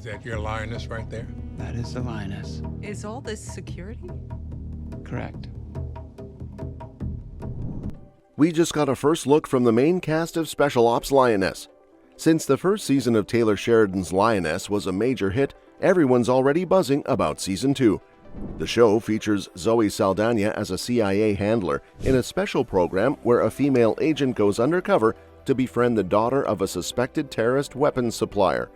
Is that your Lioness right there? That is the Lioness. Is all this security? Correct. We just got a first look from the main cast of Special Ops Lioness. Since the first season of Taylor Sheridan's Lioness was a major hit, everyone's already buzzing about Season 2. The show features Zoe Saldaña as a CIA handler in a special program where a female agent goes undercover to befriend the daughter of a suspected terrorist weapons supplier.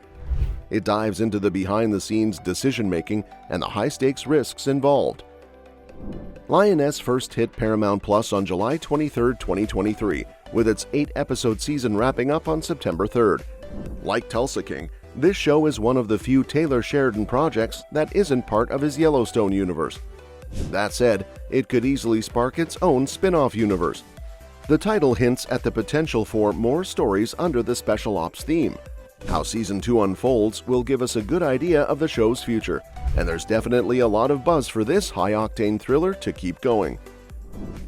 It dives into the behind-the-scenes decision-making and the high-stakes risks involved. Lioness first hit Paramount Plus on July 23, 2023, with its 8-episode season wrapping up on September 3rd. Like Tulsa King, this show is one of the few Taylor Sheridan projects that isn't part of his Yellowstone universe. That said, it could easily spark its own spin-off universe. The title hints at the potential for more stories under the Special Ops theme. How Season 2 unfolds will give us a good idea of the show's future, and there's definitely a lot of buzz for this high-octane thriller to keep going.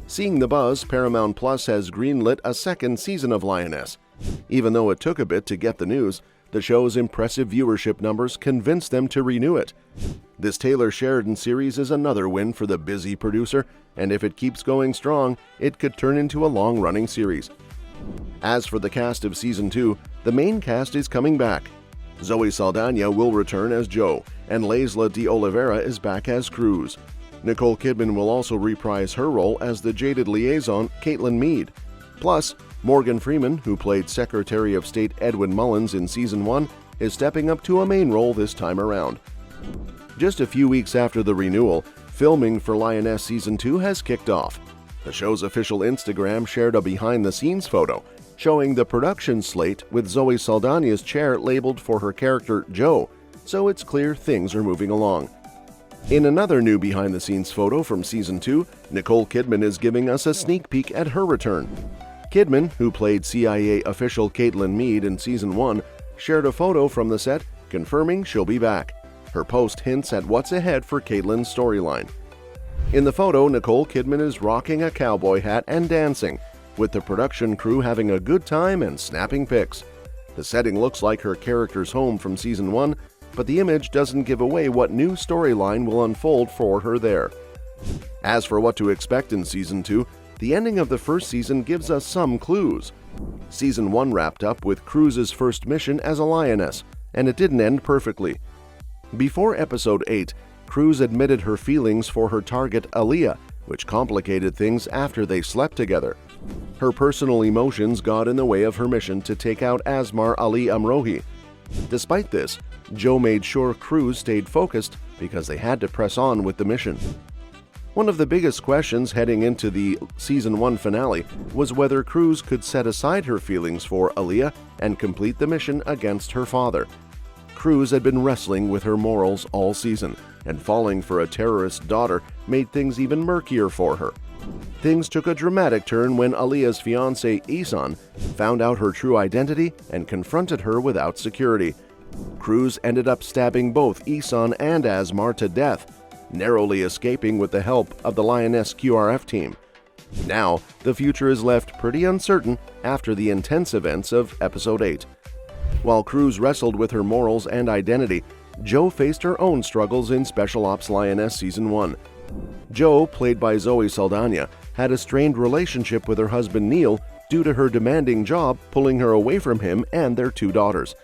Seeing the buzz, Paramount Plus has greenlit a second season of Lioness. Even though it took a bit to get the news, the show's impressive viewership numbers convinced them to renew it. This Taylor Sheridan series is another win for the busy producer, and if it keeps going strong, it could turn into a long-running series. As for the cast of Season 2, the main cast is coming back. Zoe Saldaña will return as Joe, and Laysla De Oliveira is back as Cruz. Nicole Kidman will also reprise her role as the jaded liaison, Caitlin Meade. Plus, Morgan Freeman, who played Secretary of State Edwin Mullins in Season 1, is stepping up to a main role this time around. Just a few weeks after the renewal, filming for Lioness Season 2 has kicked off. The show's official Instagram shared a behind-the-scenes photo showing the production slate with Zoe Saldaña's chair labeled for her character Joe, so it's clear things are moving along. In another new behind-the-scenes photo from Season 2, Nicole Kidman is giving us a sneak peek at her return. Kidman, who played CIA official Caitlin Meade in Season 1, shared a photo from the set confirming she'll be back. Her post hints at what's ahead for Caitlin's storyline. In the photo, Nicole Kidman is rocking a cowboy hat and dancing, with the production crew having a good time and snapping pics. The setting looks like her character's home from Season 1, but the image doesn't give away what new storyline will unfold for her there. As for what to expect in Season 2, the ending of the first season gives us some clues. Season 1 wrapped up with Cruz's first mission as a lioness, and it didn't end perfectly. Before Episode 8, Cruz admitted her feelings for her target Aaliyah, which complicated things after they slept together. Her personal emotions got in the way of her mission to take out Asmar Ali Amrohi. Despite this, Joe made sure Cruz stayed focused because they had to press on with the mission. One of the biggest questions heading into the Season 1 finale was whether Cruz could set aside her feelings for Aaliyah and complete the mission against her father. Cruz had been wrestling with her morals all season, and falling for a terrorist daughter made things even murkier for her. Things took a dramatic turn when Aaliyah's fiancé, Ihsan, found out her true identity and confronted her without security. Cruz ended up stabbing both Ihsan and Asmar to death, narrowly escaping with the help of the Lioness QRF team. Now, the future is left pretty uncertain after the intense events of Episode 8. While Cruz wrestled with her morals and identity, Joe faced her own struggles in Special Ops Lioness Season 1. Joe, played by Zoe Saldaña, had a strained relationship with her husband Neil due to her demanding job pulling her away from him and their 2 daughters.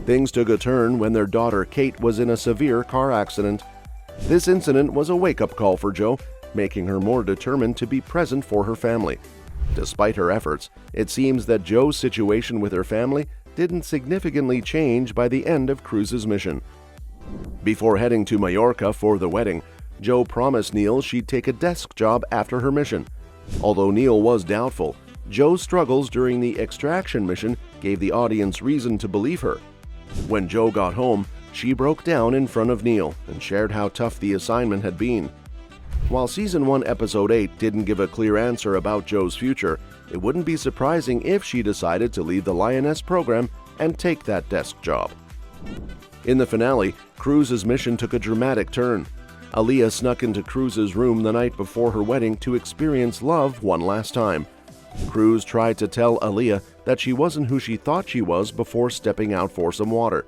Things took a turn when their daughter Kate was in a severe car accident. This incident was a wake-up call for Joe, making her more determined to be present for her family. Despite her efforts, it seems that Joe's situation with her family didn't significantly change by the end of Cruz's mission. Before heading to Mallorca for the wedding, Joe promised Neil she'd take a desk job after her mission. Although Neil was doubtful, Joe's struggles during the extraction mission gave the audience reason to believe her. When Joe got home, she broke down in front of Neil and shared how tough the assignment had been. While Season 1 Episode 8 didn't give a clear answer about Joe's future, it wouldn't be surprising if she decided to leave the Lioness program and take that desk job. In the finale, Cruz's mission took a dramatic turn. Aaliyah snuck into Cruz's room the night before her wedding to experience love one last time. Cruz tried to tell Aaliyah that she wasn't who she thought she was before stepping out for some water.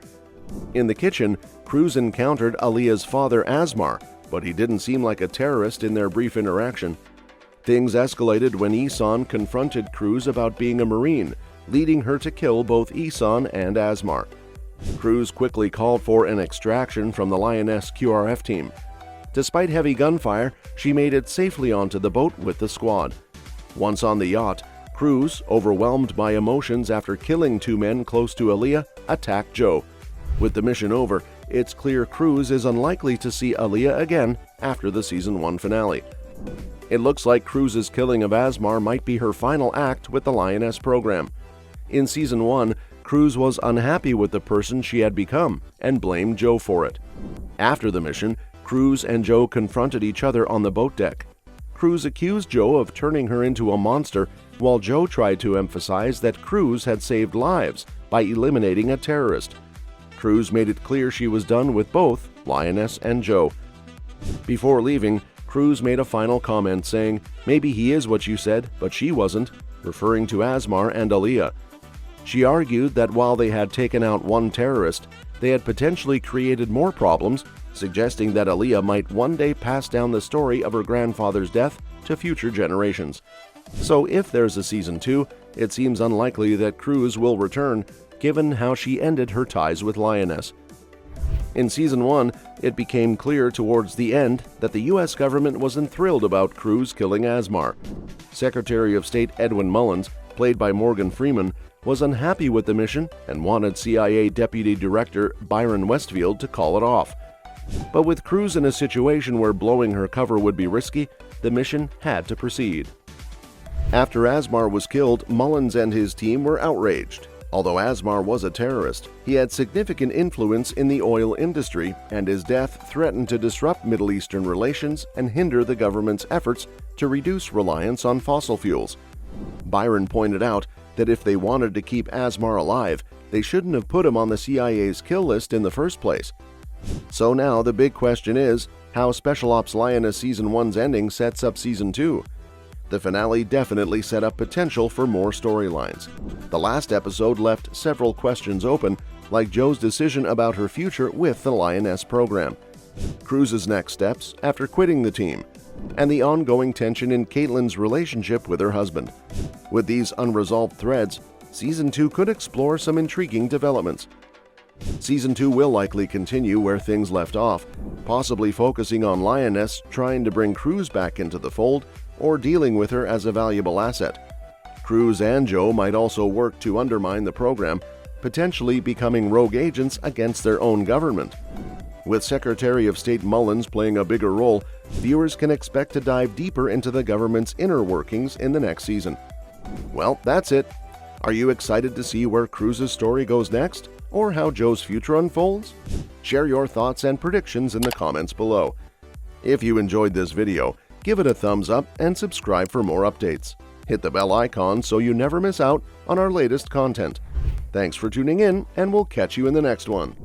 In the kitchen, Cruz encountered Aaliyah's father Asmar, but he didn't seem like a terrorist in their brief interaction. Things escalated when Isan confronted Cruz about being a Marine, leading her to kill both Isan and Asmar. Cruz quickly called for an extraction from the Lioness QRF team. Despite heavy gunfire, she made it safely onto the boat with the squad. Once on the yacht, Cruz, overwhelmed by emotions after killing 2 men close to Aaliyah, attacked Joe. With the mission over, it's clear Cruz is unlikely to see Aaliyah again after the Season 1 finale. It looks like Cruz's killing of Asmar might be her final act with the Lioness program. In Season 1, Cruz was unhappy with the person she had become and blamed Joe for it. After the mission, Cruz and Joe confronted each other on the boat deck. Cruz accused Joe of turning her into a monster, while Joe tried to emphasize that Cruz had saved lives by eliminating a terrorist. Cruz made it clear she was done with both Lioness and Joe. Before leaving, Cruz made a final comment saying, "Maybe he is what you said, but she wasn't," referring to Asmar and Aaliyah. She argued that while they had taken out one terrorist, they had potentially created more problems, suggesting that Aaliyah might one day pass down the story of her grandfather's death to future generations. So if there's a Season 2, it seems unlikely that Cruz will return, given how she ended her ties with Lioness. In Season 1, it became clear towards the end that the U.S. government wasn't thrilled about Cruz killing Asmar. Secretary of State Edwin Mullins, played by Morgan Freeman, was unhappy with the mission and wanted CIA Deputy Director Byron Westfield to call it off. But with Cruz in a situation where blowing her cover would be risky, the mission had to proceed. After Asmar was killed, Mullins and his team were outraged. Although Asmar was a terrorist, he had significant influence in the oil industry, and his death threatened to disrupt Middle Eastern relations and hinder the government's efforts to reduce reliance on fossil fuels. Byron pointed out that if they wanted to keep Asmar alive, they shouldn't have put him on the CIA's kill list in the first place. So now the big question is how Special Ops Lioness Season 1's ending sets up Season 2. The finale definitely set up potential for more storylines. The last episode left several questions open, like Joe's decision about her future with the Lioness program, Cruz's next steps after quitting the team, and the ongoing tension in Caitlin's relationship with her husband. With these unresolved threads, Season 2 could explore some intriguing developments. Season 2 will likely continue where things left off, possibly focusing on Lioness trying to bring Cruz back into the fold or dealing with her as a valuable asset. Cruz and Joe might also work to undermine the program, potentially becoming rogue agents against their own government. With Secretary of State Mullins playing a bigger role, viewers can expect to dive deeper into the government's inner workings in the next season. Well, that's it. Are you excited to see where Cruz's story goes next, or how Joe's future unfolds? Share your thoughts and predictions in the comments below. If you enjoyed this video, give it a thumbs up and subscribe for more updates. Hit the bell icon so you never miss out on our latest content. Thanks for tuning in, and we'll catch you in the next one.